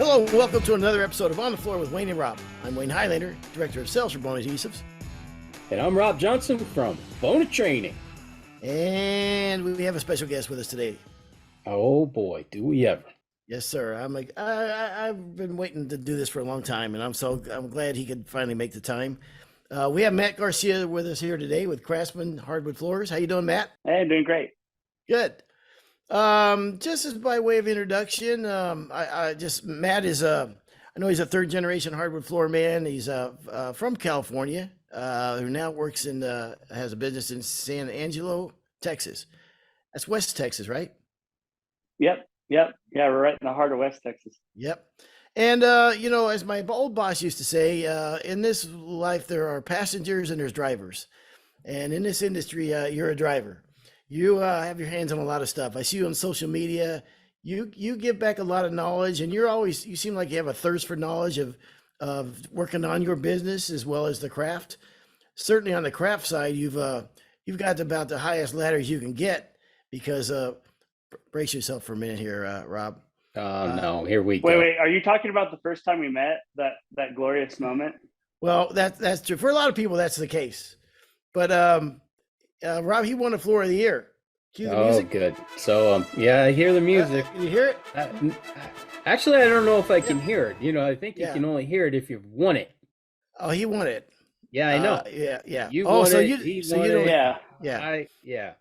Hello, and welcome to another episode of On the Floor with Wayne and Rob. I'm Wayne Highlander, Director of Sales for Bona Adhesives. And I'm Rob Johnson from Bona Training. And we have a special guest with us today. Oh boy, do we ever. Yes, sir. I've been waiting to do this for a long time, and I'm glad he could finally make the time. We have Matt Garcia with us here today with Craftsman Hardwood Floors. How you doing, Matt? Hey, I'm doing great. Good. Just as by way of introduction, Matt is I know he's a third generation hardwood floor man. He's from California, who now works has a business in San Angelo, Texas. That's West Texas, right? Yep. Yeah, we're right in the heart of West Texas. Yep. And as my old boss used to say, in this life there are passengers and there's drivers, and in this industry, you're a driver. You have your hands on a lot of stuff. I see you on social media. You give back a lot of knowledge, and you seem like you have a thirst for knowledge of working on your business as well as the craft. Certainly on the craft side, you've got about the highest ladders you can get because brace yourself for a minute here, Rob. No, here we go. Wait, are you talking about the first time we met, that glorious moment? Well, that's true. For a lot of people, that's the case. But Rob, he won a floor of the year. Cue the music. Good. So, I hear the music. Can you hear it? Actually, I don't know if I can hear it. I think you can only hear it if you've won it. Oh, he won it. Yeah, I know. Yeah. You won it. He won it. Yeah.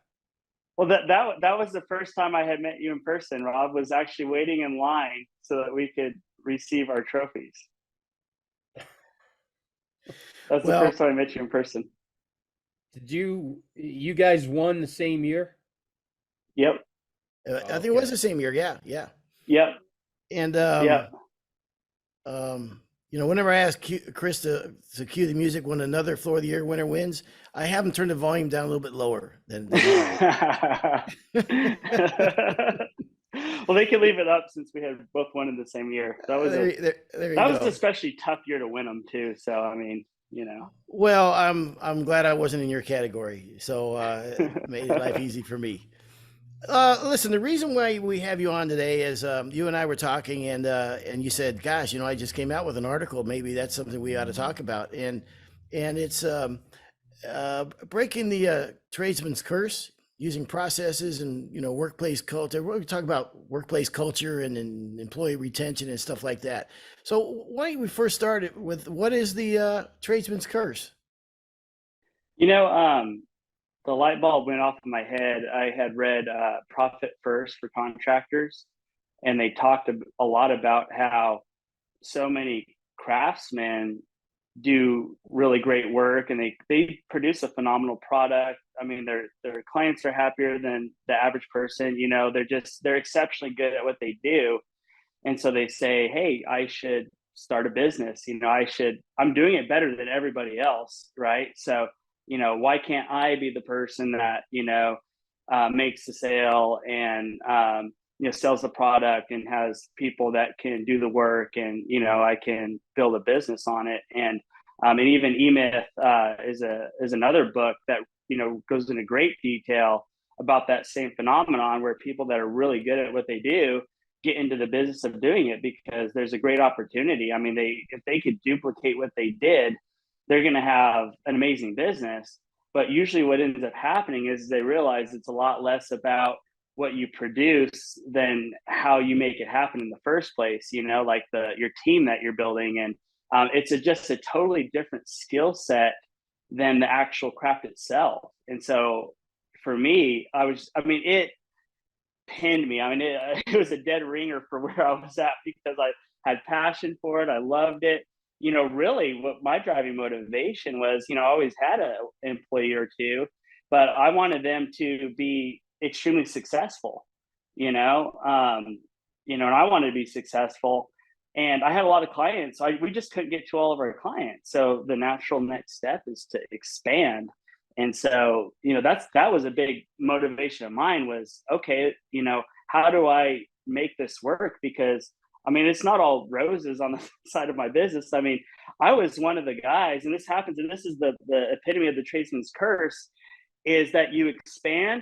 Well, that was the first time I had met you in person. Rob was actually waiting in line so that we could receive our trophies. That's the first time I met you in person. Did you guys won the same year? Yep. I think it was the same year. Yeah. Yep. And whenever I ask Chris to cue the music when another floor of the year winner wins, I have him turn the volume down a little bit lower than Well, they can leave it up since we had both won in the same year. That was an especially tough year to win them too. So I mean, Well, I'm glad I wasn't in your category, so it made life easy for me. Listen, the reason why we have you on today is you and I were talking, and you said, "Gosh, I just came out with an article. Maybe that's something we ought to talk about." And it's breaking the tradesman's curse using processes and workplace culture. We're talking about workplace culture and employee retention and stuff like that. So why don't we first start with what is the tradesman's curse? The light bulb went off in my head. I had read Profit First for Contractors, and they talked a lot about how so many craftsmen do really great work, and they produce a phenomenal product. I mean, their clients are happier than the average person. They're exceptionally good at what they do. And so they say, hey, I should start a business. I'm doing it better than everybody else, right? So why can't I be the person that, makes the sale and, sells the product and has people that can do the work and, I can build a business on it. And even E-Myth is another book that, goes into great detail about that same phenomenon where people that are really good at what they do get into the business of doing it because there's a great opportunity. I mean, if they could duplicate what they did, they're going to have an amazing business. But usually what ends up happening is they realize it's a lot less about what you produce than how you make it happen in the first place, like your team that you're building. And it's just a totally different skill set than the actual craft itself. And so for me, it pinned me. I mean, it was a dead ringer for where I was at because I had passion for it. I loved it. Really what my driving motivation was, I always had an employee or two, but I wanted them to be extremely successful, and I wanted to be successful. And I had a lot of clients. We just couldn't get to all of our clients. So the natural next step is to expand. And so, that was a big motivation of mine was, okay, how do I make this work? Because it's not all roses on the side of my business. I was one of the guys, and this happens, and this is the epitome of the tradesman's curse, is that you expand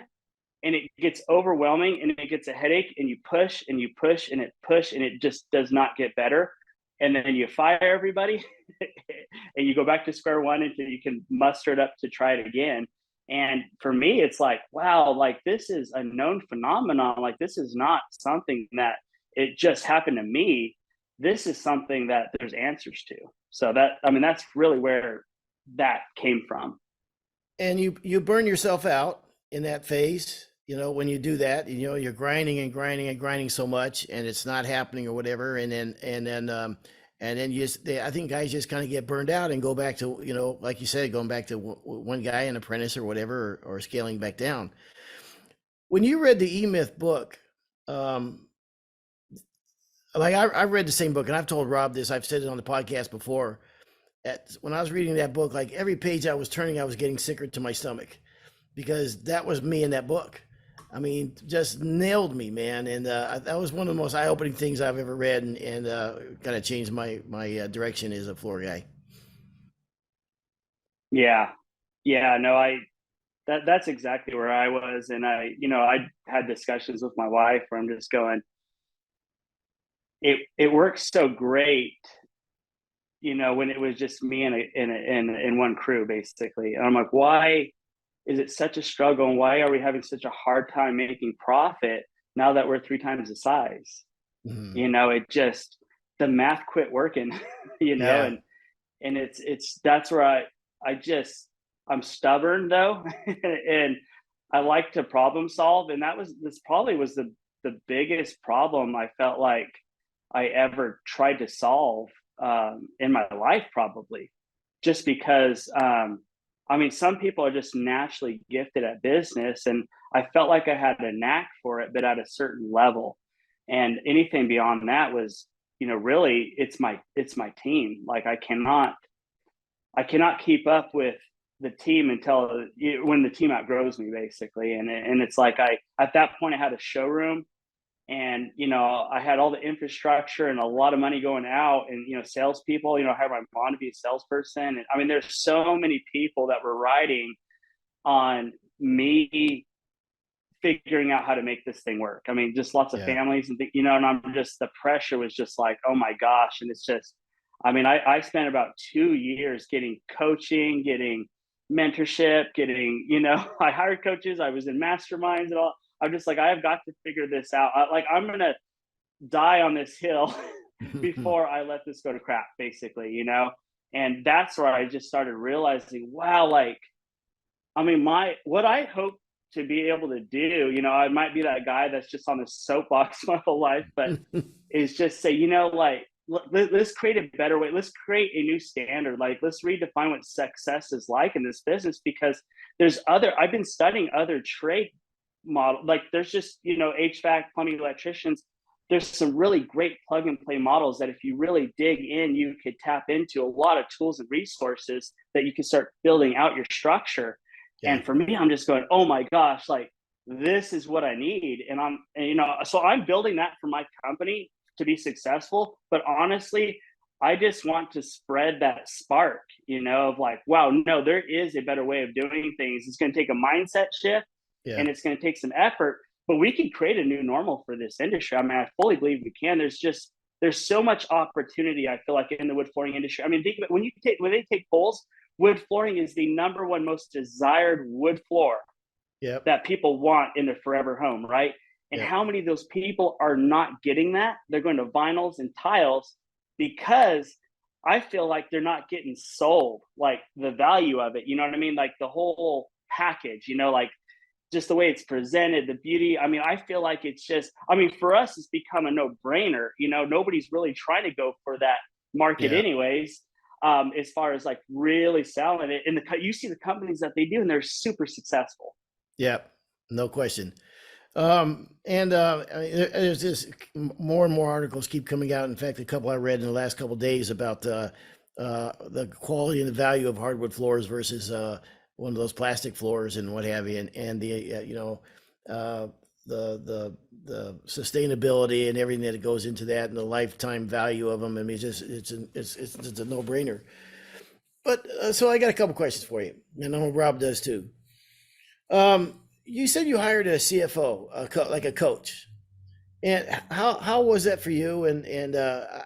and it gets overwhelming and it gets a headache, and you push and you push and it just does not get better. And then you fire everybody and you go back to square one until you can muster it up to try it again. And for me, it's like, wow, like this is a known phenomenon. Like this is not something that it just happened to me. This is something that there's answers to. So that, I mean, that's really where that came from. And you burn yourself out in that phase, you know, when you do that, you know, you're grinding and grinding and grinding so much and it's not happening or whatever. And then you just, I think guys just kind of get burned out and go back to, you know, like you said, going back to one guy, an apprentice or whatever, or scaling back down. When you read the E-Myth book, like I read the same book, and I've told Rob this, I've said it on the podcast before. When I was reading that book, like every page I was turning, I was getting sicker to my stomach, because that was me in that book. I mean, just nailed me, man. And that was one of the most eye-opening things I've ever read, and kind of changed my direction as a floor guy. Yeah. No, that's exactly where I was. And I had discussions with my wife where I'm just going, it works so great, you know, when it was just me in one crew, basically. And I'm like, why is it such a struggle, and why are we having such a hard time making profit now that we're 3 times the size? Mm-hmm. You know, it just, the math quit working, you know. Yeah. And it's that's where I'm stubborn though, and I like to problem solve. And this probably was the biggest problem I felt like I ever tried to solve in my life, probably, just because I mean, some people are just naturally gifted at business, and I felt like I had a knack for it, but at a certain level. And anything beyond that was, you know, really it's my team. Like I cannot keep up with the team when the team outgrows me, basically. And it's like at that point I had a showroom, and, you know, I had all the infrastructure and a lot of money going out, and, you know, salespeople, you know, I had my mom to be a salesperson. And I mean, there's so many people that were riding on me figuring out how to make this thing work. I mean, just lots of families and you know, and I'm just, the pressure was just like, oh my gosh. And it's just, I mean, I spent about 2 years getting coaching, getting mentorship, getting, you know, I hired coaches, I was in masterminds and all. I'm just like, I have got to figure this out. I'm going to die on this hill before I let this go to crap, basically, you know? And that's where I just started realizing, wow, like, I mean, what I hope to be able to do, you know, I might be that guy that's just on the soapbox my whole life, but is just say, you know, like, let's create a better way. Let's create a new standard. Like, let's redefine what success is like in this business, because I've been studying other trade model, like there's just, you know, HVAC, plumbing, electricians, there's some really great plug and play models that if you really dig in, you could tap into a lot of tools and resources that you can start building out your structure. And for me, I'm just going, oh my gosh, like this is what I need. And you know, so I'm building that for my company to be successful. But honestly, I just want to spread that spark, you know, of like, wow, no, there is a better way of doing things. It's going to take a mindset shift. And it's going to take some effort, but we can create a new normal for this industry. I mean, I fully believe we can. There's so much opportunity, I feel like, in the wood flooring industry. I mean, think about when they take polls, wood flooring is the #1 most desired wood floor that people want in their forever home, right? And how many of those people are not getting that? They're going to vinyls and tiles because I feel like they're not getting sold like the value of it. You know what I mean? Like the whole package, you know, like just the way it's presented, the beauty. I mean, I feel like it's just, I mean, for us, it's become a no-brainer. You know, nobody's really trying to go for that market anyways, as far as like really selling it. And you see the companies that they do, and they're super successful. Yeah, no question. And I mean, there's just more and more articles keep coming out. In fact, a couple I read in the last couple of days about the quality and the value of hardwood floors versus one of those plastic floors and what have you, and the you know, the sustainability and everything that goes into that, and the lifetime value of them. I mean, it's a no-brainer. But so I got a couple questions for you, and I know Rob does too. you said you hired a CFO, like a coach. And how was that for you? And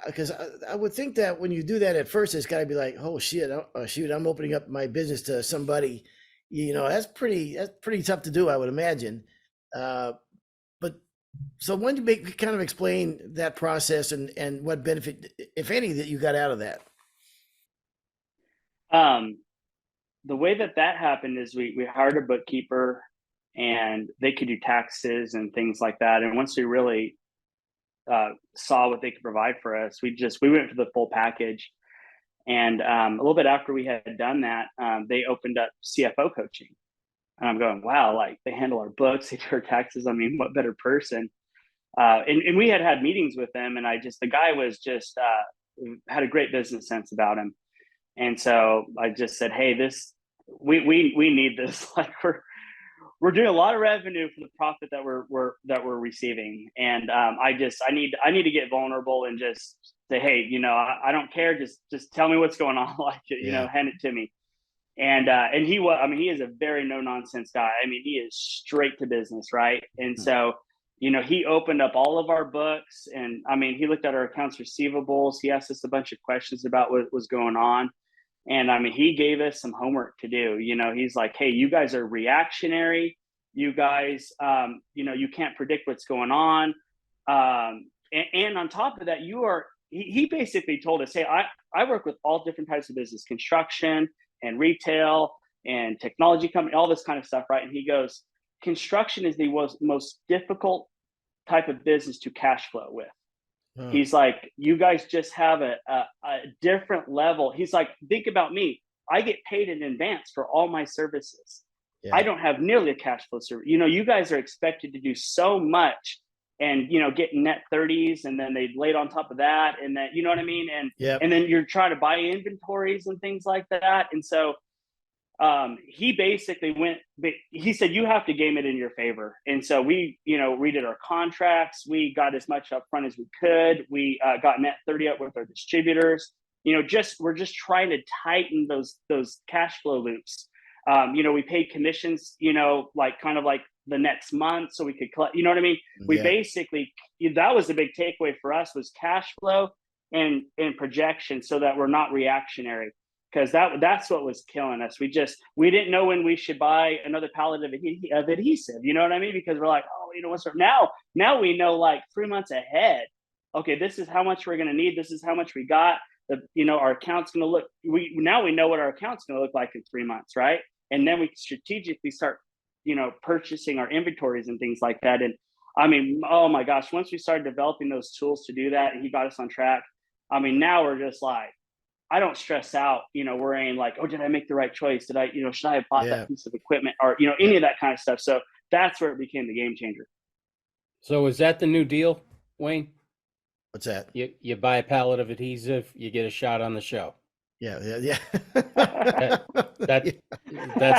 because I would think that when you do that at first, it's got to be like, oh shit, shoot, I'm opening up my business to somebody. That's pretty tough to do, I would imagine. But so when you kind of explain that process and what benefit, if any, that you got out of that. The way that happened is we hired a bookkeeper, and they could do taxes and things like that. And once we really saw what they could provide for us, we went for the full package. And a little bit after we had done that, they opened up CFO coaching. And I'm going, wow, like they handle our books, they do our taxes. I mean, what better person? And we had meetings with them, and the guy was just had a great business sense about him. And so I just said, hey, we need this. Like we're doing a lot of revenue for the profit that we're receiving. And I need to get vulnerable and just say, hey, I don't care. Just tell me what's going on. Like, hand it to me. And he is a very no nonsense guy. I mean, he is straight to business. Right. And so, he opened up all of our books, and I mean, he looked at our accounts receivables. He asked us a bunch of questions about what was going on. And I mean, he gave us some homework to do. He's like, hey, you guys are reactionary. You guys, you can't predict what's going on. And on top of that, he basically told us, hey, I work with all different types of business, construction and retail and technology company, all this kind of stuff, right? And he goes, construction is the most difficult type of business to cash flow with. He's like, you guys just have a different level. He's like, think about me. I get paid in advance for all my services. Yeah. I don't have nearly a cash flow service. You guys are expected to do so much and, get net 30s, and then they laid on top of that. And then, you know what I mean? And, and then you're trying to buy inventories and things like that. And so he basically he said, you have to game it in your favor. And so we, redid our contracts. We got as much upfront as we could. We got net 30 up with our distributors. We're just trying to tighten those cash flow loops. We paid commissions, like kind of like the next month, so we could collect, you know what I mean? We basically, that was the big takeaway for us, was cash flow and projection, so that we're not reactionary. Because that's what was killing us. We didn't know when we should buy another pallet of adhesive. You know what I mean? Because we're like, oh, what's now we know like 3 months ahead. Okay, this is how much we're going to need. This is how much we got. Our account's going to look. We know what our account's going to look like in 3 months, right? And then we strategically start, purchasing our inventories and things like that. And I mean, oh my gosh, once we started developing those tools to do that, and he got us on track. I mean, now we're just like, I don't stress out, worrying like, oh, did I make the right choice? Did I, should I have bought that piece of equipment, or, any of that kind of stuff. So that's where it became the game changer. So is that the new deal, Wayne? What's that? You buy a pallet of adhesive, you get a shot on the show. Yeah. That's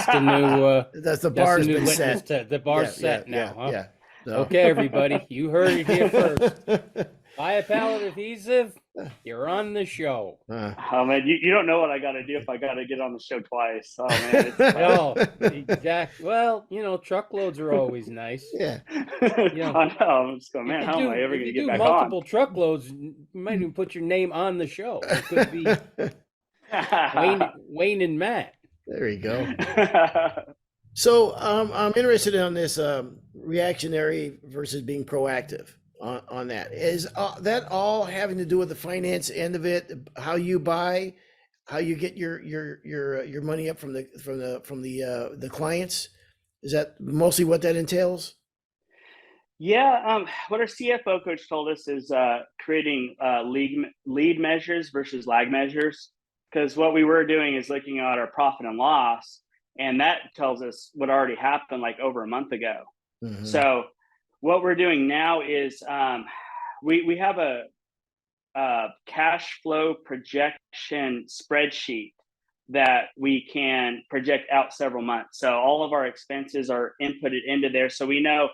the new. That's the bar's been set. The bar's set now. Huh? Yeah. So. Okay, everybody, you heard it here first. Buy a pallet of adhesive, you're on the show. Oh man, you don't know what I got to do if I got to get on the show twice. Oh man, exactly. Well, truckloads are always nice. Yeah. I know. I'm just going, man. How am I ever going to get back on? Multiple truckloads, you might even put your name on the show. It could be Wayne and Matt. There you go. So I'm interested in this reactionary versus being proactive. On that, is that all having to do with the finance end of it? How you buy, how you get your money up from the clients? Is that mostly what that entails? Yeah, what our CFO coach told us is creating lead measures versus lag measures. Because what we were doing is looking at our profit and loss, and that tells us what already happened like over a month ago. Mm-hmm. So what we're doing now is we have a cash flow projection spreadsheet that we can project out several months. So all of our expenses are inputted into there. So we know,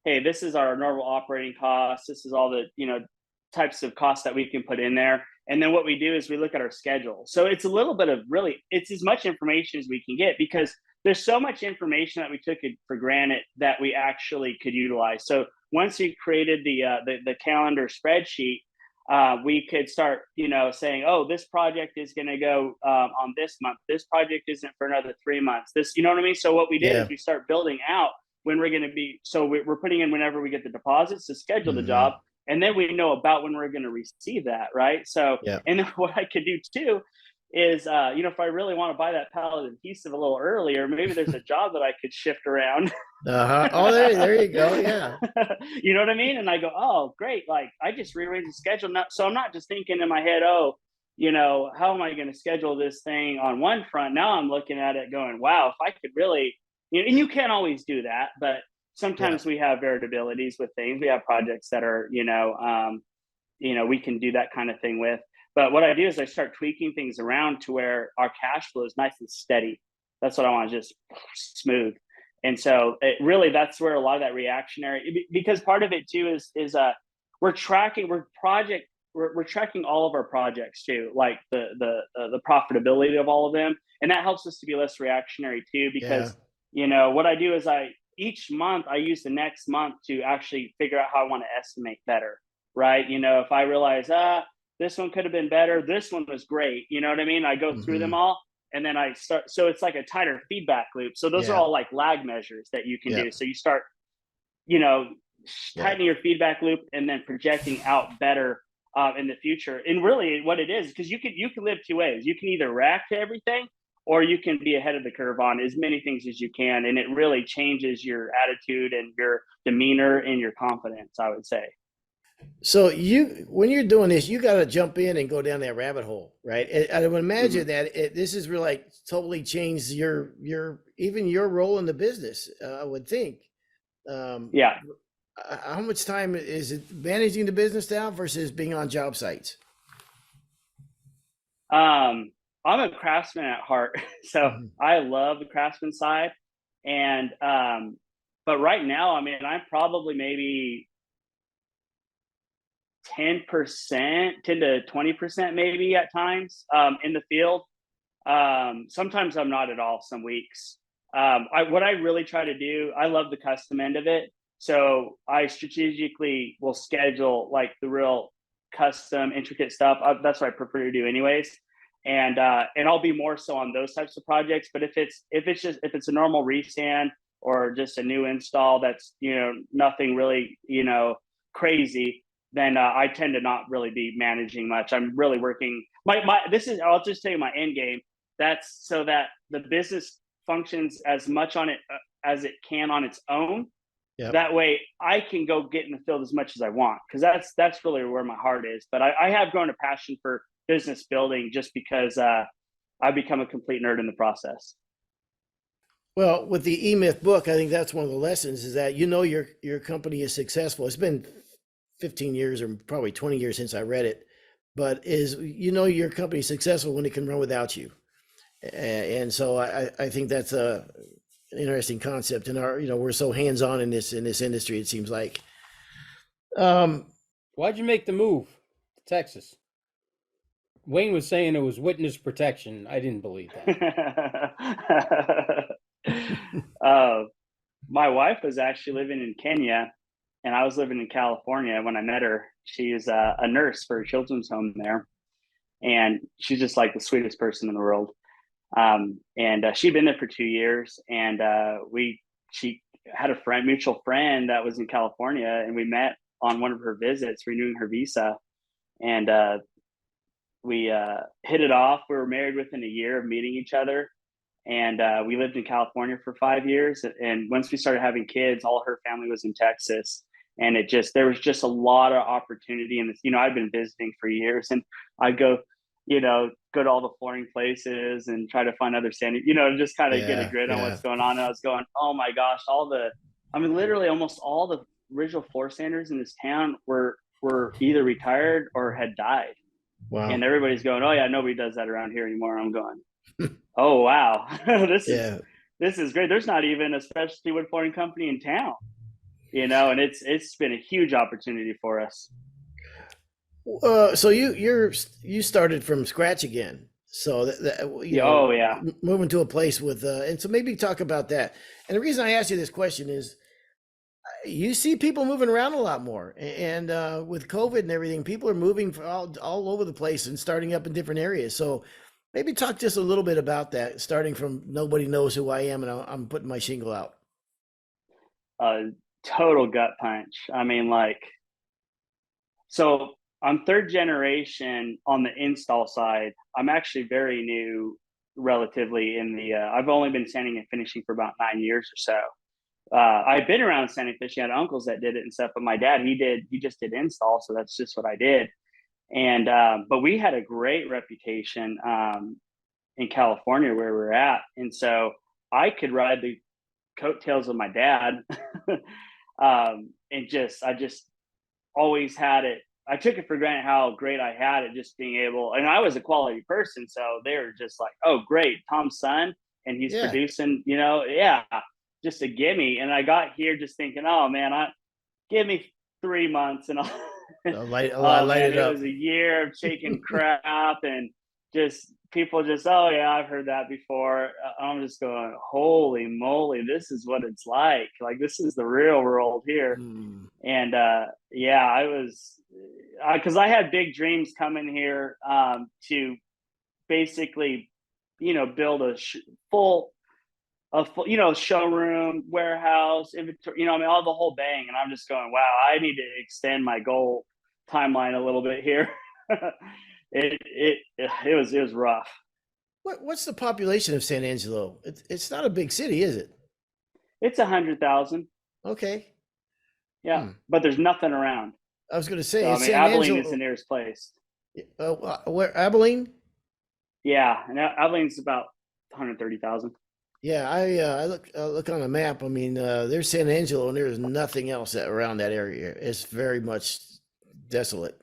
hey, this is our normal operating costs. This is all the types of costs that we can put in there. And then what we do is we look at our schedule. So it's a little bit of it's as much information as we can get, because there's so much information that we took it for granted that we actually could utilize. So once we created the calendar spreadsheet, we could start, saying, oh, this project is going to go on this month. This project isn't for another 3 months. This, you know what I mean? So what we did is we start building out when we're going to be. So we're putting in whenever we get the deposits to schedule the job, and then we know about when we're going to receive that, right? So, and then what I could do too is, if I really want to buy that pallet of adhesive a little earlier, maybe there's a job that I could shift around. Oh, there you go. Yeah. You know what I mean? And I go, oh, great. Like, I just rearranged the schedule. So I'm not just thinking in my head, oh, how am I going to schedule this thing on one front? Now I'm looking at it going, wow, if I could really, and you can't always do that, but sometimes we have variabilities with things. We have projects that are, we can do that kind of thing with. But what I do is I start tweaking things around to where our cash flow is nice and steady. That's what I want, to just smooth. And so that's where a lot of that reactionary, because part of it too is we're tracking all of our projects too, like the profitability of all of them. And that helps us to be less reactionary too, because, what I do is each month I use the next month to actually figure out how I want to estimate better, right? If I realize, this one could have been better, this one was great, you know what I mean? I go through them all, and then I start, so it's like a tighter feedback loop. So those are all like lag measures that you can do. So you start, tightening your feedback loop and then projecting out better in the future. And really what it is, because you can live two ways. You can either react to everything, or you can be ahead of the curve on as many things as you can. And it really changes your attitude and your demeanor and your confidence, I would say. So when you're doing this, you got to jump in and go down that rabbit hole, right? I would imagine that this is really like totally changed your even your role in the business. I would think. How much time is it managing the business now versus being on job sites? I'm a craftsman at heart, so I love the craftsman side, and but right now, I mean, I'm probably maybe 10% to 20% maybe at times in the field. Sometimes I'm not at all, some weeks. What I really try to do, I love the custom end of it. So I strategically will schedule like the real custom intricate stuff. That's what I prefer to do anyways. And I'll be more so on those types of projects. But if it's a normal restand or just a new install, that's, nothing really, crazy, then I tend to not really be managing much. I'm really working I'll just tell you my end game. That's so that the business functions as much on it as it can on its own. That way I can go get in the field as much as I want, because that's really where my heart is. But I have grown a passion for business building just because I've become a complete nerd in the process. Well, with the E-Myth book, I think that's one of the lessons, is that your company is successful. It's been 15 years or probably 20 years since I read it, but your company is successful when it can run without you. And so I think that's an interesting concept. And we're so hands-on in this industry, it seems like. Why'd you make the move to Texas? Wayne was saying it was witness protection. I didn't believe that. My wife was actually living in Kenya, and I was living in California when I met her. She's a nurse for a children's home there, and she's just like the sweetest person in the world. And she'd been there for 2 years, and she had a mutual friend that was in California, and we met on one of her visits, renewing her visa, and we hit it off. We were married within a year of meeting each other, and we lived in California for 5 years. And once we started having kids, all her family was in Texas. And there was just a lot of opportunity in this. I'd been visiting for years, and I'd go to all the flooring places and try to find other standing, just kind of get a grid on what's going on. And I was going, oh my gosh, literally almost all the original floor sanders in this town were either retired or had died. Wow. And everybody's going, oh yeah, nobody does that around here anymore. I'm going, oh wow, this is great. There's not even a specialty wood flooring company in town. And it's been a huge opportunity for us. So you started from scratch again. So Oh yeah. moving to a place with, and so maybe talk about that. And the reason I ask you this question is, you see people moving around a lot more, and with COVID and everything, people are moving all over the place and starting up in different areas. So maybe talk just a little bit about that, starting from nobody knows who I am and I'm putting my shingle out. Total gut punch. I mean, like, so I'm third generation on the install side. I'm actually very new, relatively, in the. I've only been sanding and finishing for about 9 years or so. I've been around sanding finishing. I had uncles that did it and stuff, but my dad, he just did install, so that's just what I did. And but we had a great reputation in California where we're at, and so I could ride the coattails of my dad, and I just always had it. I took it for granted how great I had it, just being able, and I was a quality person, so they were just like, "Oh, great, Tom's son, and he's Yeah. producing," yeah, just a gimme. And I got here just thinking, "Oh man, give me 3 months and I'll." Oh Light man, it it up. was a year of taking crap and just people just, "Oh yeah, I've heard that before." I'm just going, "Holy moly, this is what it's like! Like this is the real world here." Mm. And yeah, I was, because I had big dreams coming here, to basically, build full showroom, warehouse, inventory, I mean, all the whole bang. And I'm just going, wow, I need to extend my goal timeline a little bit here. It was rough. What's the population of San Angelo? It's not a big city, is it? It's 100,000. Okay. Yeah, Hmm. but there's nothing around. I was going to So say, I is mean, San Abilene is the Angelo, nearest place. where Abilene? Yeah, and Abilene's about 130,000. Yeah, I look on a map. I mean, there's San Angelo, and there's nothing else around that area. It's very much desolate.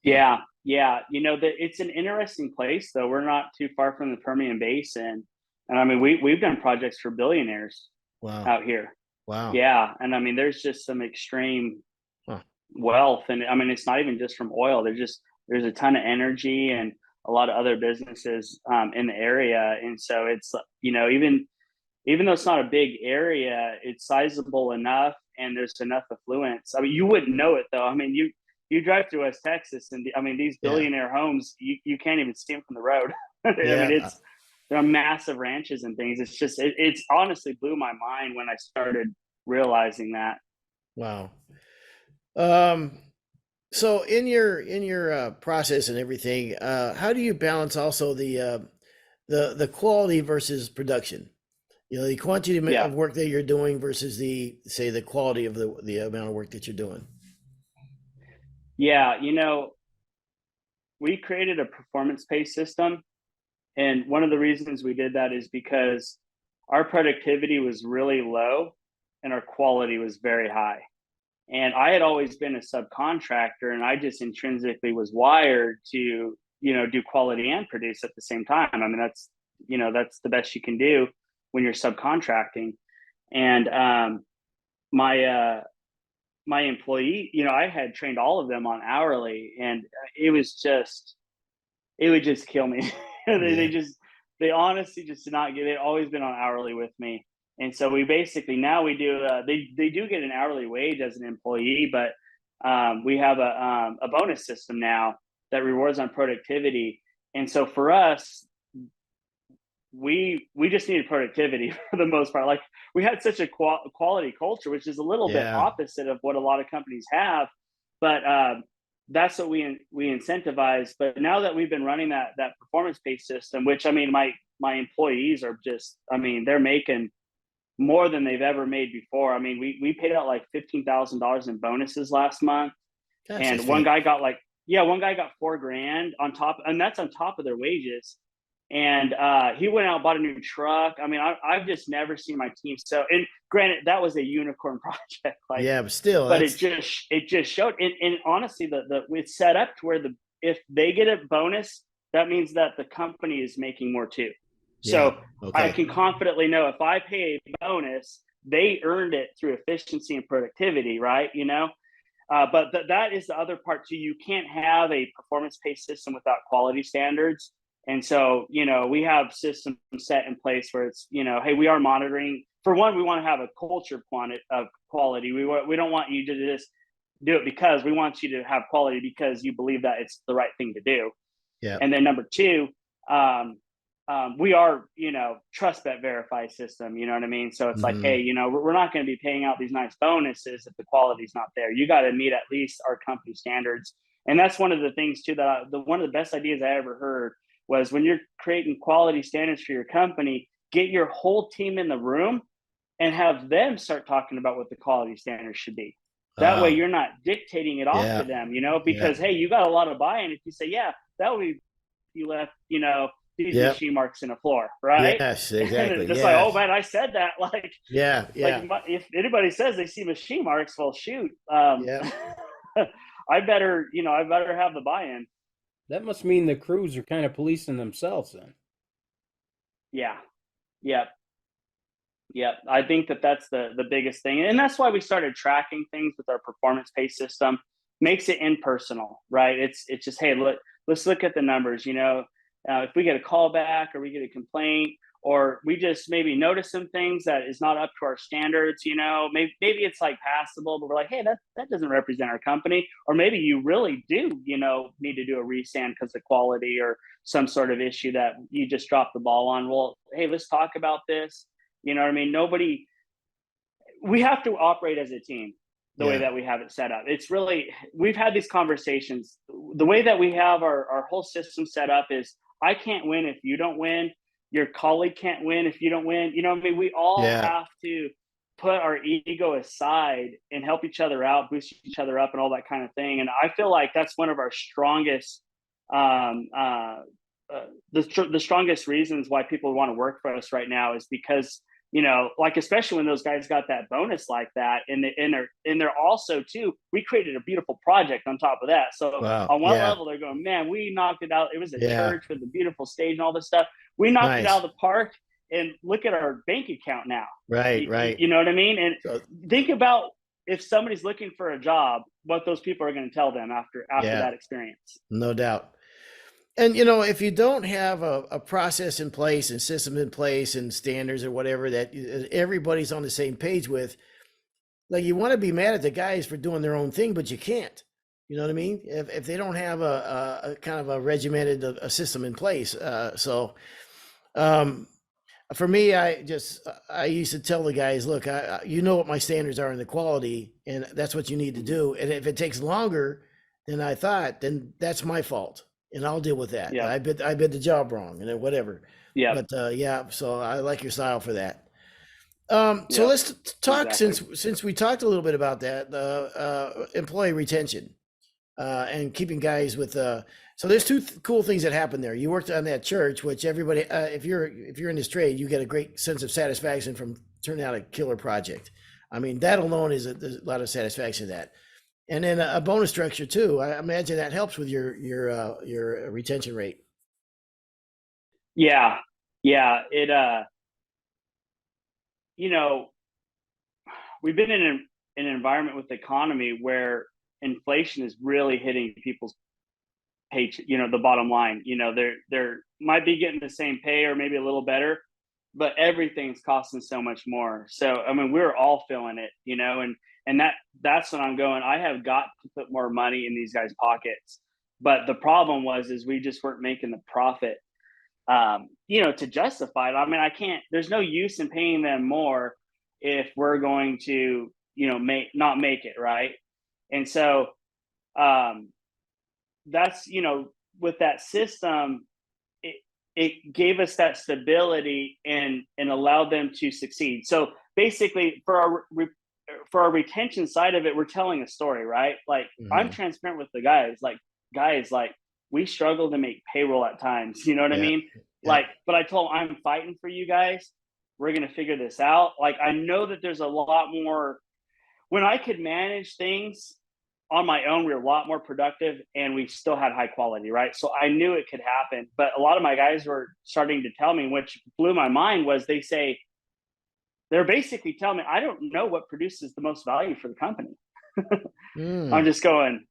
Yeah. Yeah, yeah. It's an interesting place, though. We're not too far from the Permian Basin, and I mean, we've done projects for billionaires Wow. out here. Wow. Yeah, and I mean, there's just some extreme Huh. wealth, and I mean, it's not even just from oil. There's a ton of energy and a lot of other businesses in the area, and so it's even though it's not a big area, it's sizable enough, and there's enough affluence. I mean, you wouldn't know it though. I mean, you drive through West Texas, and I mean, these Yeah. billionaire homes, you can't even see them from the road. I mean, Yeah. they're massive ranches and things. It's just it's honestly blew my mind when I started realizing that. Wow. Um, so in your process and everything, how do you balance also the quality versus production? The quantity Yeah, of work that you're doing versus the quality of the amount of work that you're doing. yeah. We created a performance-based system, and one of the reasons we did that is because our productivity was really low and our quality was very high. And I had always been a subcontractor, and I just intrinsically was wired to, do quality and produce at the same time. I mean, that's the best you can do when you're subcontracting. And my employee, I had trained all of them on hourly, and it would just kill me. Yeah. They honestly just did not get. They've always been on hourly with me, and so we basically now we do. They do get an hourly wage as an employee, but we have a bonus system now that rewards on productivity. And so for us, we just needed productivity for the most part. Like we had such a quality culture, which is a little bit Yeah. opposite of what a lot of companies have, but that's what we incentivize. But now that we've been running that performance based system, which I mean, my employees are just, I mean, they're making more than they've ever made before. I mean, we paid out like $15,000 in bonuses last month, Gosh, that's and one fantastic. guy got like, yeah, one guy got $4,000 on top, and that's on top of their wages. And he went out and bought a new truck. I mean, I've just never seen my team so. And granted, that was a unicorn project, like, Yeah, but still, but that's it just showed. And honestly, it's set up to where if they get a bonus, that means that the company is making more too. yeah. So I Okay. can confidently know if I pay a bonus, they earned it through efficiency and productivity, right? But that is the other part too. You can't have a performance-based system without quality standards. And so, we have systems set in place where it's, hey, we are monitoring. For one, we want to have a culture of quality. We don't want you to just do it because we want you to have quality because you believe that it's the right thing to do. Yeah. And then number two, we are, trust bet verify system. You know what I mean? So it's like, hey, we're not going to be paying out these nice bonuses if the quality's not there. You got to meet at least our company standards. And that's one of the things too, that one of the best ideas I ever heard was when you're creating quality standards for your company, get your whole team in the room and have them start talking about what the quality standards should be. That way you're not dictating it off to them, because hey, you got a lot of buy-in if you say, yeah, that would be, you left, these machine marks in a floor, right? Yes, exactly. And just like, oh man, I said that. Like, yeah. Like if anybody says they see machine marks, well, shoot, Yeah. I better have the buy-in. That must mean the crews are kind of policing themselves then. Yeah. Yep. I think that's the biggest thing. And that's why we started tracking things with our performance pay system. Makes it impersonal, right? It's just, hey, let's look at the numbers, if we get a call back or we get a complaint, or we just maybe notice some things that is not up to our standards, maybe it's like passable, but we're like, hey, that doesn't represent our company. Or maybe you really do, need to do a restand because of quality or some sort of issue that you just dropped the ball on. Well, hey, let's talk about this. You know what I mean? We have to operate as a team the way that we have it set up. It's really, we've had these conversations. The way that we have our whole system set up is I can't win if you don't win. Your colleague can't win if you don't win. You know what I mean? We all have to put our ego aside and help each other out, boost each other up and all that kind of thing. And I feel like that's one of our strongest, the strongest reasons why people want to work for us right now is because, like, especially when those guys got that bonus like that, and they're also too, we created a beautiful project on top of that. So on one level, they're going, man, we knocked it out. It was a church with a beautiful stage and all this stuff. We knocked it out of the park, and look at our bank account now. Right. You know what I mean? And think about if somebody's looking for a job, what those people are going to tell them after that experience. No doubt. And, if you don't have a process in place and system in place and standards or whatever that everybody's on the same page with, like, you want to be mad at the guys for doing their own thing, but you can't. You know what I mean? If they don't have a kind of a regimented a system in place. For me, I used to tell the guys, look, you know what my standards are in the quality, and that's what you need to do. And if it takes longer than I thought, then that's my fault. And I'll deal with that. I bid the job wrong, and then whatever. But so I like your style for that. So let's talk, since we talked a little bit about that, employee retention and keeping guys with. So there's two cool things that happen there. You worked on that church, which everybody, if you're in this trade, you get a great sense of satisfaction from turning out a killer project. I mean, that alone is there's a lot of satisfaction in that. And then a bonus structure too. I imagine that helps with your retention rate. Yeah. It we've been in an environment with the economy where inflation is really hitting people's paycheck, the bottom line. They're might be getting the same pay or maybe a little better, but everything's costing so much more. So I mean, we're all feeling it, and that's when I'm going, I have got to put more money in these guys' pockets. But the problem is we just weren't making the profit, to justify it. I mean, there's no use in paying them more if we're going to, not make it, right? And so that's, with that system, it gave us that stability and allowed them to succeed. So basically for our retention side of it, we're telling a story, right? Like I'm transparent with the guys, like we struggle to make payroll at times, you know what I mean? Like, but I told them, I'm fighting for you guys. We're going to figure this out. Like, I know that there's a lot more when I could manage things on my own, we were a lot more productive and we still had high quality, right? So I knew it could happen. But a lot of my guys were starting to tell me, which blew my mind, was they're basically telling me, I don't know what produces the most value for the company. I'm just going,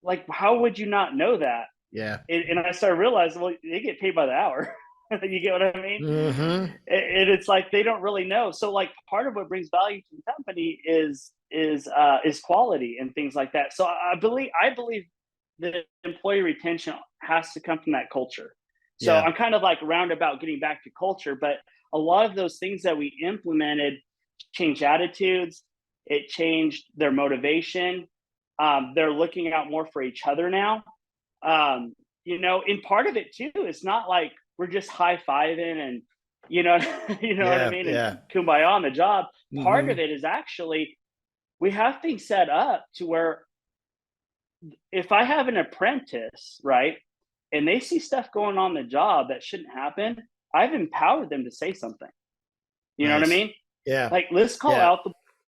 like, how would you not know that? Yeah. And I started realizing, well, they get paid by the hour. You get what I mean? Mm-hmm. And it's like they don't really know. So like part of what brings value to the company is quality and things like that. So I believe that employee retention has to come from that culture. So Yeah. I'm kind of like roundabout getting back to culture, but a lot of those things that we implemented changed attitudes. It changed their motivation. They're looking out more for each other now. Um, in part of it too, it's not like we're just high-fiving and you know you know what I Yeah. mean, and Yeah. kumbaya on the job. Part Mm-hmm. of it is actually we have things set up to where if I have an apprentice, right, and they see stuff going on the job that shouldn't happen, I've empowered them to say something. You know what I Nice. mean? Yeah. Like, let's call Yeah. out the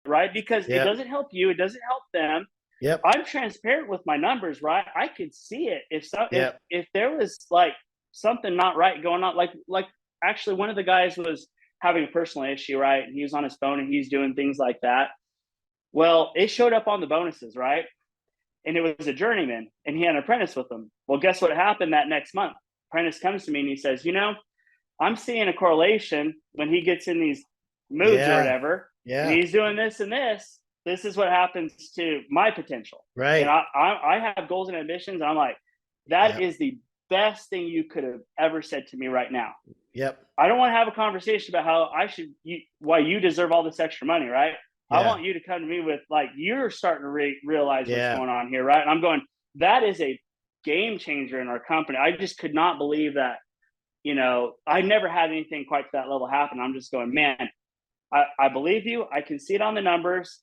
right, because it Yep. doesn't help you, it doesn't help them. Yep. I'm transparent with my numbers, right? I could see it. Yep. If there was like something not right going on, like actually one of the guys was having a personal issue, right? And he was on his phone and he's doing things like that. Well, it showed up on the bonuses, right? And it was a journeyman and he had an apprentice with him. Well, guess what happened that next month? Apprentice comes to me and he says, I'm seeing a correlation when he gets in these moods or Yeah. whatever, and Yeah. he's doing this and this. This is what happens to my potential. And Right. I have goals and ambitions. And I'm like, that Yep. is the best thing you could have ever said to me right now. Yep. I don't want to have a conversation about how why you deserve all this extra money, right? I Yeah. want you to come to me with like, you're starting to realize what's Yeah. going on here, right? And I'm going, that is a game changer in our company. I just could not believe that. I never had anything quite to that level happen. I'm just going, man, I believe you. I can see it on the numbers.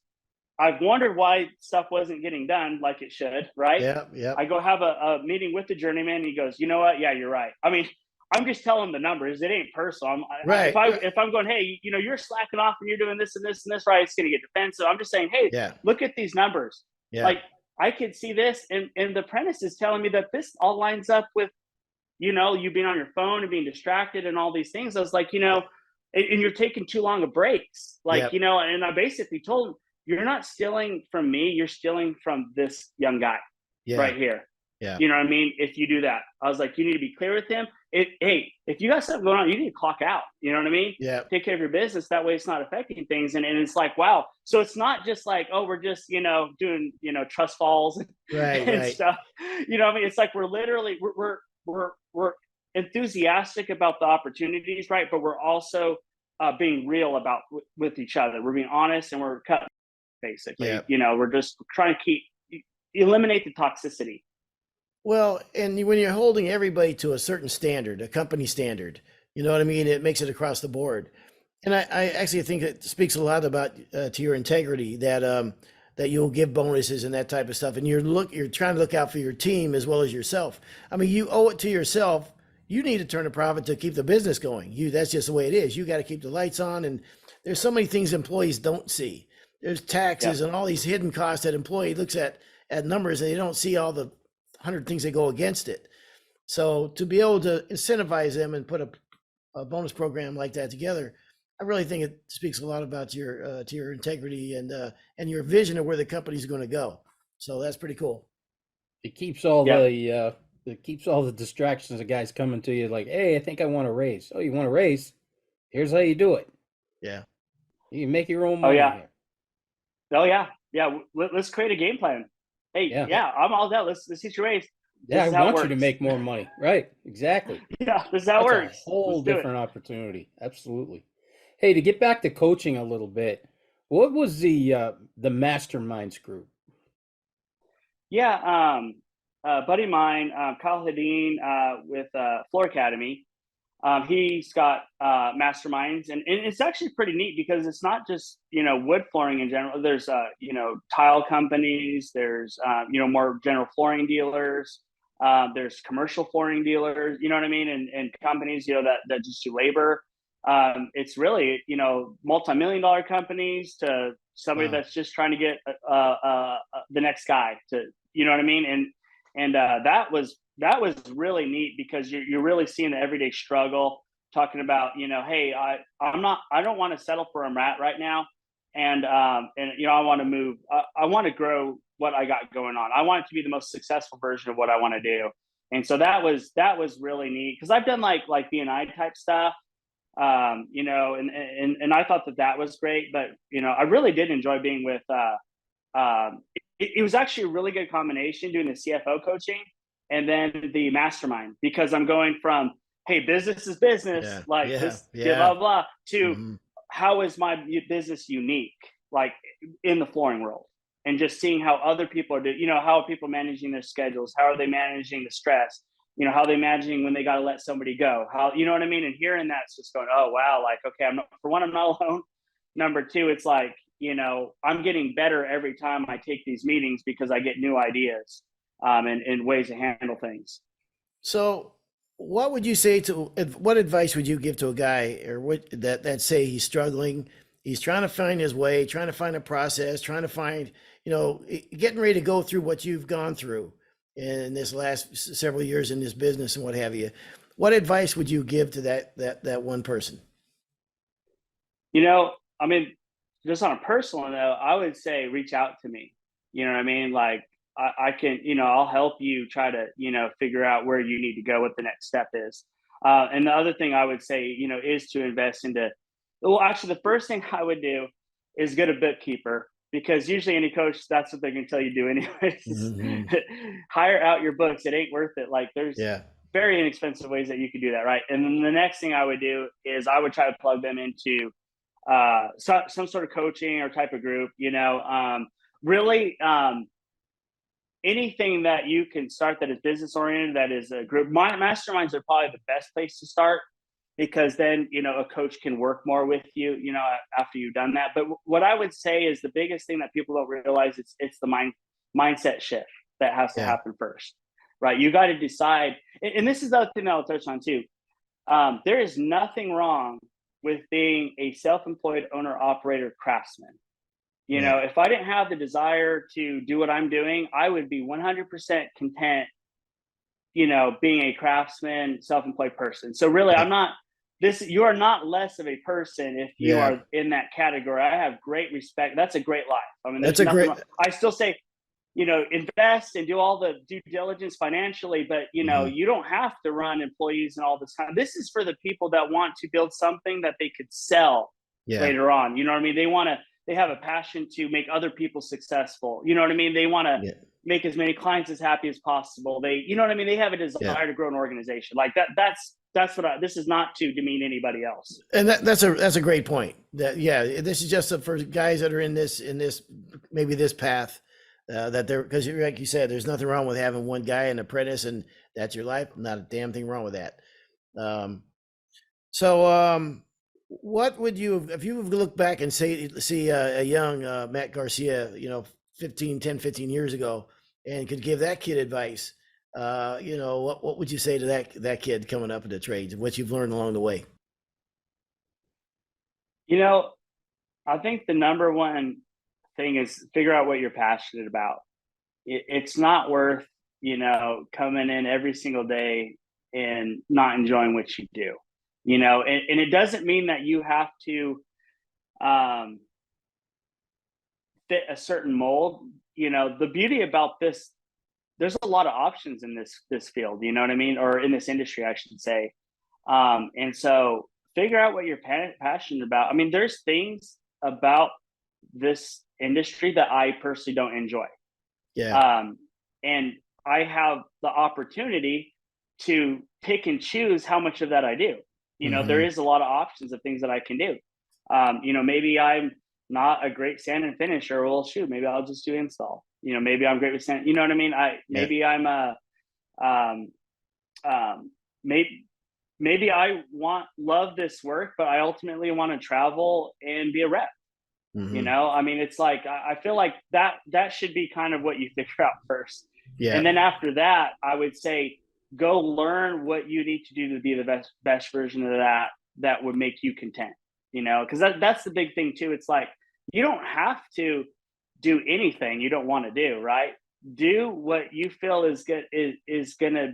I've wondered why stuff wasn't getting done like it should, right? Yep. Yep. I go have a meeting with the journeyman. And he goes, you know what? Yeah, you're right. I mean, I'm just telling the numbers. It ain't personal. Right. If I'm going, hey, you're slacking off and you're doing this and this and this, right? It's going to get defensive. I'm just saying, hey, Yeah. look at these numbers. Yeah. Like I could see this, and the apprentice is telling me that this all lines up with you being on your phone and being distracted and all these things. I was like, and you're taking too long of breaks. Like, Yep. and I basically told him, you're not stealing from me, you're stealing from this young guy Yeah. right here. Yeah. You know what I mean? If you do that, I was like, you need to be clear with him. Hey, if you got something going on, you need to clock out. You know what I mean? Yeah. Take care of your business. That way it's not affecting things. And it's like, wow. So it's not just like, oh, we're just, doing, trust falls Right. and Right. stuff. You know what I mean? It's like, we're literally, we're enthusiastic about the opportunities, right? But we're also being real about with each other. We're being honest and we're cut basically. Yeah. We're just trying to eliminate the toxicity. Well, and when you're holding everybody to a certain standard, a company standard, you know what I mean? It makes it across the board. And I actually think it speaks a lot about to your integrity that you'll give bonuses and that type of stuff. And you're trying to look out for your team as well as yourself. I mean, you owe it to yourself. You need to turn a profit to keep the business going. That's just the way it is. You got to keep the lights on. And there's so many things employees don't see. There's taxes and all these hidden costs that employee looks at numbers and they don't see all the 100 things that go against it. So to be able to incentivize them and put a bonus program like that together, I really think it speaks a lot about your integrity and your vision of where the company's going to go. So that's pretty cool. It keeps all the distractions of guys coming to you like, hey, I think I want a raise. Oh, you want a raise? Here's how you do it. Yeah. You can make your own money here. Oh yeah. Yeah. Let's create a game plan. Hey, yeah, I'm all that. Let's get your raise. Yeah, I want you to make more money. Right. Exactly. Yeah, this is how it works. A whole different opportunity. Absolutely. Hey, to get back to coaching a little bit, what was the masterminds group? Yeah, buddy of mine, Kyle Hadeen, with Floor Academy. He's got masterminds, and it's actually pretty neat because it's not just wood flooring in general. There's tile companies, there's more general flooring dealers, there's commercial flooring dealers, you know what I mean, and companies that just do labor. It's really multi-million-dollar companies to somebody that's just trying to get the next guy to, you know what I mean, and that was really neat because you're really seeing the everyday struggle, talking about, hey, I don't want to settle for a rat right now. And I want to move. I want to grow what I got going on. I want it to be the most successful version of what I want to do. And so that was really neat, because I've done like B&I type stuff, you know, and I thought that was great. But, you know, I really did enjoy being with, it was actually a really good combination doing the CFO coaching and then the mastermind, because I'm going from, hey, business is business, like this, blah, blah, blah, to how is my business unique, like in the flooring world, and just seeing how other people are doing, you know, how are people managing their schedules? How are they managing the stress? You know, how are they managing when they got to let somebody go? How, you know what I mean? And hearing that's just going, oh, wow. Like, okay, for one, I'm not alone. Number two, it's like, you know, I'm getting better every time I take these meetings, because I get new ideas and ways to handle things. So what would you say what advice would you give to a guy that say he's struggling, he's trying to find his way, trying to find a process, trying to find, you know, getting ready to go through what you've gone through in this last several years in this business and what have you? What advice would you give to that one person? You know, I mean, just on a personal note, I would say reach out to me. You know what I mean? Like, I can, you know, I'll help you try to, you know, figure out where you need to go, what the next step is. And the other thing I would say, you know, is to invest into, well, actually, the first thing I would do is get a bookkeeper, because usually any coach, that's what they're going to tell you to do anyways. Hire out your books. It ain't worth it. Like, there's very inexpensive ways that you can do that, right? And then the next thing I would do is I would try to plug them into some sort of coaching or type of group, you know, really anything that you can start that is business oriented, that is a group. Masterminds are probably the best place to start, because then, you know, a coach can work more with you, you know, after you've done that. But what I would say is the biggest thing that people don't realize, it's the mindset shift that has to happen first, right? You got to decide. And this is the other thing that I'll touch on too. There is nothing wrong with being a self-employed owner operator craftsman. You know, if I didn't have the desire to do what I'm doing, I would be 100% content, you know, being a craftsman, self-employed person. So really, you are not less of a person if you are in that category. I have great respect. That's a great life. I mean, I still say, you know, invest and do all the due diligence financially, but, you know, you don't have to run employees and all this kind of, this is for the people that want to build something that they could sell later on. You know what I mean? They have a passion to make other people successful. You know what I mean? They want to make as many clients as happy as possible. You know what I mean? They have a desire to grow an organization like that. That's what this is not to demean anybody else. And that's a great point. This is just for guys that are in this maybe this path, that they're, because like you said, there's nothing wrong with having one guy, an apprentice, and that's your life. Not a damn thing wrong with that. What would you, if you look back and see a young Matt Garcia, you know, 10, 15 years ago, and could give that kid advice, you know, what would you say to that kid coming up in the trades, and what you've learned along the way? You know, I think the number one thing is figure out what you're passionate about. It's not worth, you know, coming in every single day and not enjoying what you do. You know, and it doesn't mean that you have to fit a certain mold. You know, the beauty about this, there's a lot of options in this field, you know what I mean? Or in this industry, I should say. And so figure out what you're passionate about. I mean, there's things about this industry that I personally don't enjoy. And I have the opportunity to pick and choose how much of that I do. You know, there is a lot of options of things that I can do. You know, maybe I'm not a great sand and finisher. Well, shoot, maybe I'll just do install. You know, maybe I'm great with sand. You know what I mean? Maybe I'm maybe I love this work, but I ultimately want to travel and be a rep. You know, I mean, it's like, I feel like that should be kind of what you figure out first. And then after that, I would say, go learn what you need to do to be the best version of that would make you content, you know, because that's the big thing too. It's like, you don't have to do anything you don't want to do, right? Do what you feel is going to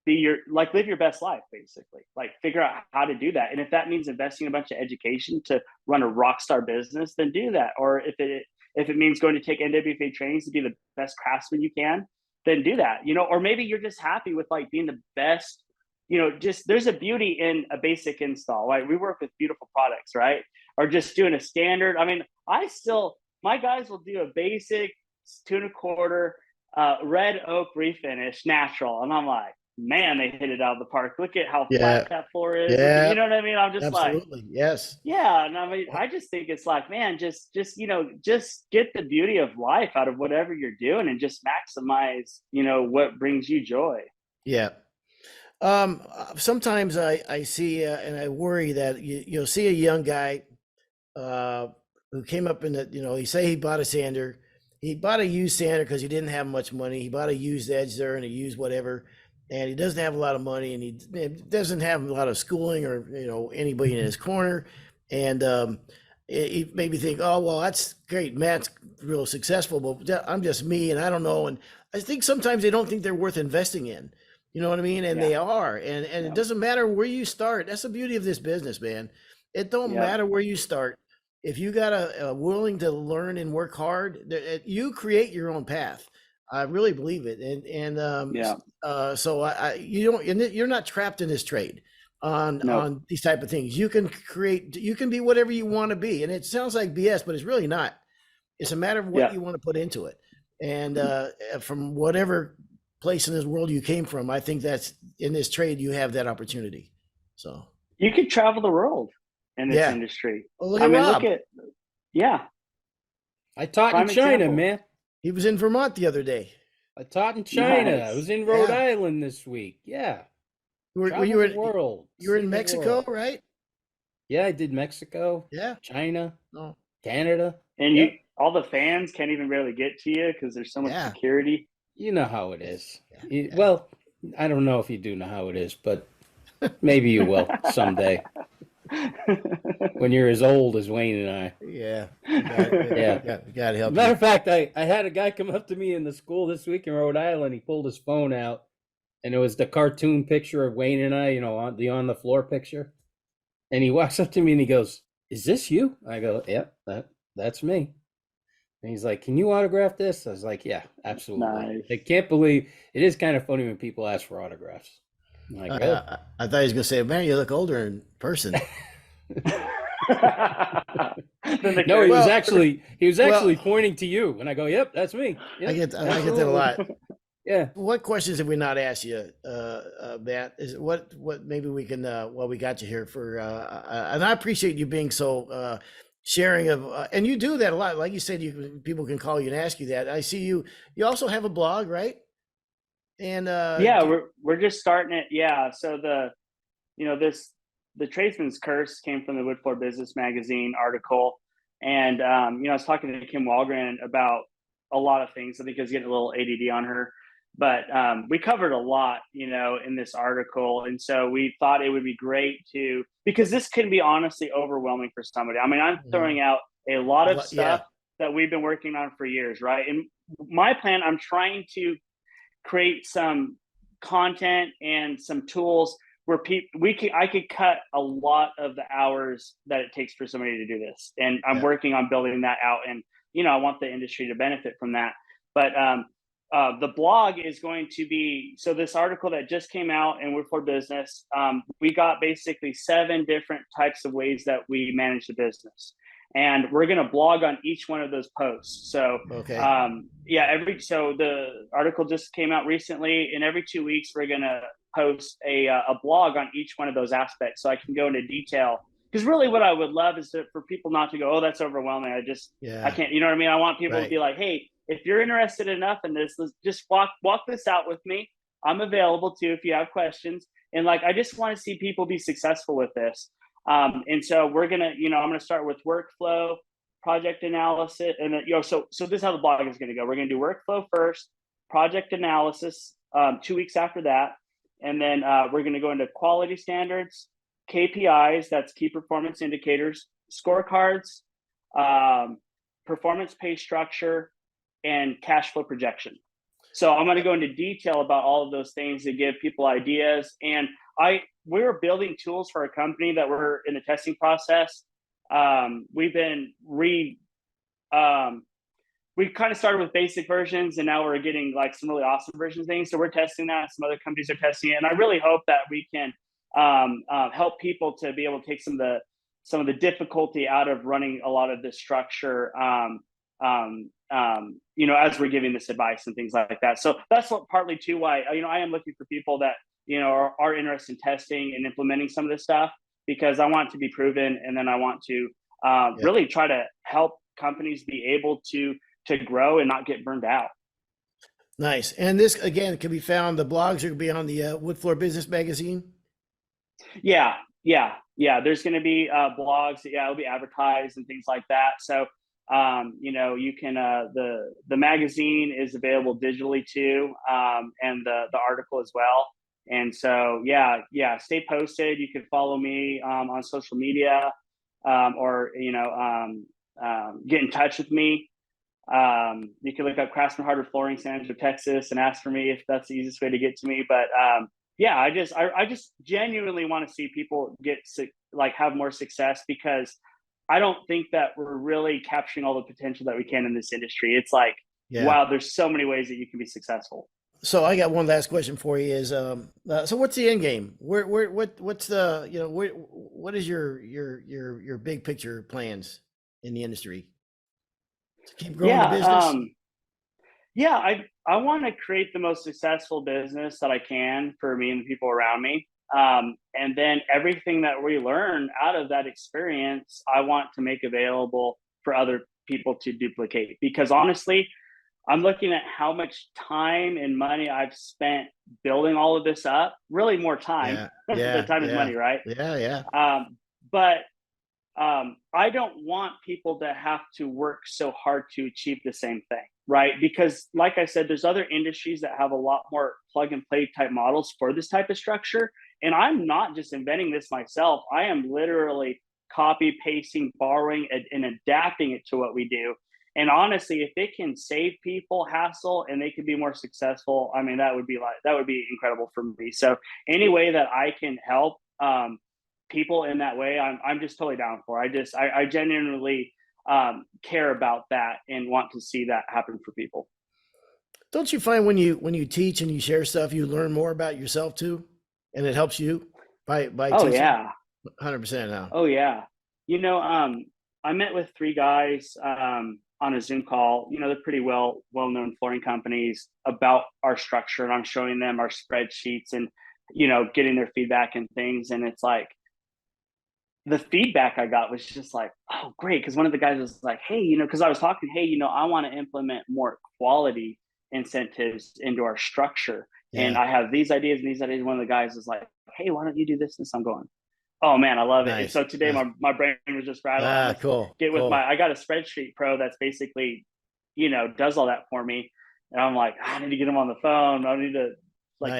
be live your best life, basically. Like, figure out how to do that. And if that means investing a bunch of education to run a rock star business, then do that. Or if it means going to take NWFA trainings to be the best craftsman you can, then do that, or maybe you're just happy with like being the best, just there's a beauty in a basic install. Right? We work with beautiful products, right? Or just doing a standard. I mean, my guys will do a basic 2.25 red oak refinish natural. And I'm like, man, they hit it out of the park. Look at how Yeah. flat that floor is. Yeah. You know what I mean? I'm just Absolutely. Yes. yeah. And I mean, I just think it's like, man, just get the beauty of life out of whatever you're doing and just maximize, what brings you joy. Yeah. Sometimes I see and I worry that you'll see a young guy who came up in the, he say he bought a sander. He bought a used sander because he didn't have much money. He bought a used edger and a used whatever, and he doesn't have a lot of money, and he doesn't have a lot of schooling or anybody in his corner, and he made me think, oh well, that's great. Matt's real successful, but I'm just me, and I don't know. And I think sometimes they don't think they're worth investing in. You know what I mean? And they are, and it doesn't matter where you start. That's the beauty of this business, man. It don't matter where you start. If you got a willing to learn and work hard, you create your own path. I really believe it, so you're not trapped in this trade on these type of things. You can be whatever you want to be, and it sounds like BS, but it's really not. It's a matter of what you want to put into it, and from whatever place in this world you came from, I think that's in this trade you have that opportunity. So you could travel the world in this industry. Well, look at Rob. I taught in China, man. He was in Vermont the other day. I taught in China. Nice. I was in Rhode Island this week. Yeah. You were in Mexico, right? Yeah, I did Mexico. Yeah. China. Canada. And all the fans can't even really get to you because there's so much security. You know how it is. Well, I don't know if you do know how it is, but maybe you will someday. When you're as old as Wayne and I. Yeah. Got to help. Matter of fact, I had a guy come up to me in the school this week in Rhode Island. He pulled his phone out, and it was the cartoon picture of Wayne and I, on the floor picture. And he walks up to me and he goes, "Is this you?" I go, "Yep, that's me." And he's like, "Can you autograph this?" I was like, "Yeah, absolutely." Nice. I can't believe it is kind of funny when people ask for autographs. I'm like, really? I thought he was going to say, "Man, you look older in person." No, he was actually pointing to you, and I go, "Yep, that's me." Yep, I get that a lot. Yeah. What questions have we not asked you, Matt? Is what maybe we can we got you here for and I appreciate you being so sharing of and you do that a lot. Like you said, people can call you and ask you that. I see you also have a blog, right? And we're just starting it. Yeah. So the Tradesman's Curse came from the Wood Floor Business Magazine article. And, I was talking to Kim Walgren about a lot of things. I think I was getting a little ADD on her, but we covered a lot, in this article. And so we thought it would be great because this can be honestly overwhelming for somebody. I mean, I'm throwing out a lot of stuff that we've been working on for years, right? And my plan, I'm trying to create some content and some tools where I could cut a lot of the hours that it takes for somebody to do this. And I'm working on building that out. And, I want the industry to benefit from that. But the blog is going to be, so this article that just came out in Wood Floor Business, we got basically 7 different types of ways that we manage the business. And we're going to blog on each one of those posts. So, so the article just came out recently, and every 2 weeks, we're going to post a blog on each one of those aspects. So I can go into detail, because really what I would love is for people not to go, "Oh, that's overwhelming. I can't," you know what I mean? I want people to be like, "Hey, if you're interested enough in this, let's just walk this out with me. I'm available too if you have questions." And I just want to see people be successful with this. And so we're going to, I'm going to start with workflow, project analysis. And then, so this is how the blog is going to go. We're going to do workflow first, project analysis, 2 weeks after that. And then we're going to go into quality standards, KPIs, that's key performance indicators, scorecards, performance pay structure, and cash flow projection. So I'm going to go into detail about all of those things to give people ideas. And we're building tools for a company that we're in the testing process. We've been we kind of started with basic versions, and now we're getting like some really awesome versions of things. So we're testing that. Some other companies are testing it, and I really hope that we can help people to be able to take some of the difficulty out of running a lot of this structure. As we're giving this advice and things like that. So that's what partly too why I am looking for people that are interested in testing and implementing some of this stuff, because I want it to be proven, and then I want to really try to help companies be able to grow and not get burned out. Nice. And this again can be found. The blogs are going to be on the Wood Floor Business Magazine. Yeah. There's going to be blogs. Yeah, it'll be advertised and things like that. So you can the magazine is available digitally too, and the article as well. And so stay posted. You can follow me on social media, or get in touch with me. You can look up Craftsman Hardwood Flooring, San Antonio, Texas, and ask for me if that's the easiest way to get to me. But I just genuinely want to see people have more success, because I don't think that we're really capturing all the potential that we can in this industry. It's like, wow, there's so many ways that you can be successful. So I got one last question for you is, so what's the end game? What's the, what is your big picture plans in the industry to keep growing the business? I want to create the most successful business that I can for me and the people around me. And then everything that we learn out of that experience, I want to make available for other people to duplicate. Because honestly, I'm looking at how much time and money I've spent building all of this up. Really more time. The time is money, right? But I don't want people to have to work so hard to achieve the same thing, right? Because like I said, there's other industries that have a lot more plug and play type models for this type of structure. And I'm not just inventing this myself. I am literally copy pasting, borrowing, and adapting it to what we do. And honestly, if it can save people hassle and they can be more successful, I mean, that would be incredible for me. So any way that I can help people in that way, I'm just totally down for. I genuinely care about that and want to see that happen for people. Don't you find when you teach and you share stuff, you learn more about yourself too, and it helps you by teaching? Yeah, 100% now. Oh yeah, I met with 3 guys on a Zoom call. They're pretty well-known flooring companies, about our structure, and I'm showing them our spreadsheets and getting their feedback and things. And it's like, the feedback I got was just like, oh, great. Because one of the guys was like, hey, because I was talking, hey, I want to implement more quality incentives into our structure. Yeah. And I have these ideas and these ideas. One of the guys was like, hey, why don't you do this? And I'm going, oh man, I love it. Nice. And so today my brain was just rattling. Cool. I got a spreadsheet pro that's basically, does all that for me. And I'm like, I need to get him on the phone. I need to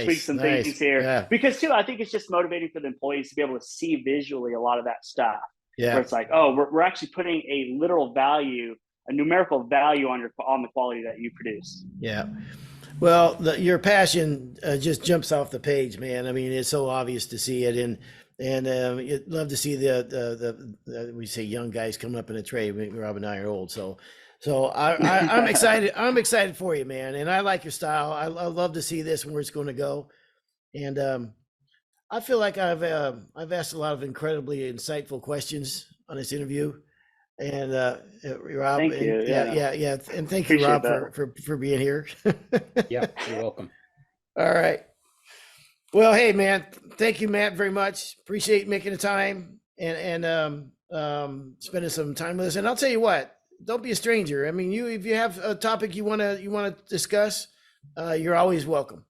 tweak some things here. Yeah. Because too, I think it's just motivating for the employees to be able to see visually a lot of that stuff. Yeah. Where it's like, oh, we're actually putting a literal value, a numerical value on the quality that you produce. Yeah. Well, your passion just jumps off the page, man. I mean, it's so obvious to see it, and you'd love to see the we say young guys coming up in a trade. Rob and I are old, so I'm excited. I'm excited for you, man. And I like your style. I love to see this and where it's going to go. And I feel like I've asked a lot of incredibly insightful questions on this interview. And Rob, thank you. Yeah. And thank you, Rob, for being here. Yeah, you're welcome. All right. Well, hey, man, thank you, Matt, very much. Appreciate making the time and spending some time with us. And I'll tell you what, don't be a stranger. I mean, if you have a topic you want to discuss, you're always welcome.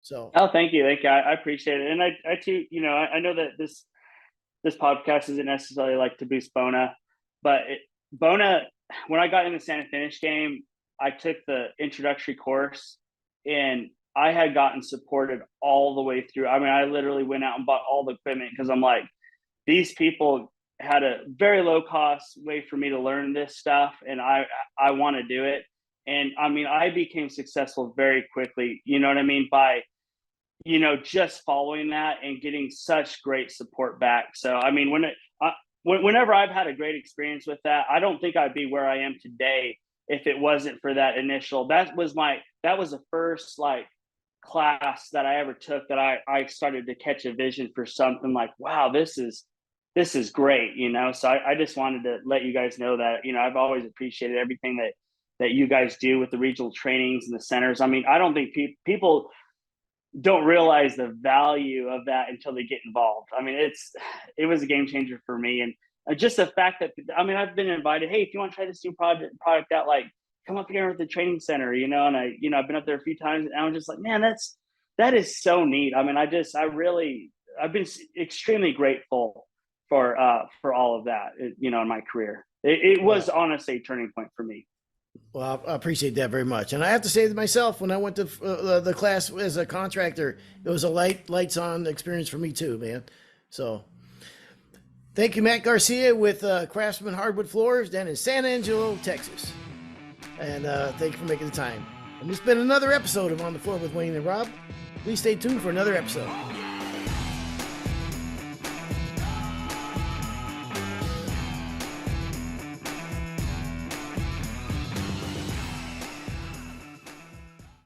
So. Oh, thank you. I appreciate it. And I too, I know that this podcast isn't necessarily like to boost Bona, but Bona, when I got in the sand and finish game, I took the introductory course and I had gotten supported all the way through. I mean, I literally went out and bought all the equipment because I'm like, these people had a very low cost way for me to learn this stuff. And I want to do it. And I mean, I became successful very quickly, you know what I mean? By, just following that and getting such great support back. So, I mean, whenever I've had a great experience with that, I don't think I'd be where I am today if it wasn't for that initial. That was the first like class that I ever took that I started to catch a vision for something like, wow, this is great, you know. So I just wanted to let you guys know that, you know, I've always appreciated everything that you guys do with the regional trainings and the centers. I mean, I don't think people don't realize the value of that until they get involved. I mean, it was a game changer for me. And just the fact that, I mean, I've been invited, hey, if you want to try this new product out, like come up here at the training center, you know, and I've been up there a few times and I'm just like, man, that is so neat. I mean, I've been extremely grateful for all of that, you know, in my career. It was honestly a turning point for me. Well, I appreciate that very much. And I have to say to myself, when I went to the class as a contractor, it was a lights on experience for me too, man. So thank you, Matt Garcia with Craftsman Hardwood Floors down in San Angelo, Texas. And thank you for making the time. And it's been another episode of On the Floor with Wayne and Rob. Please stay tuned for another episode.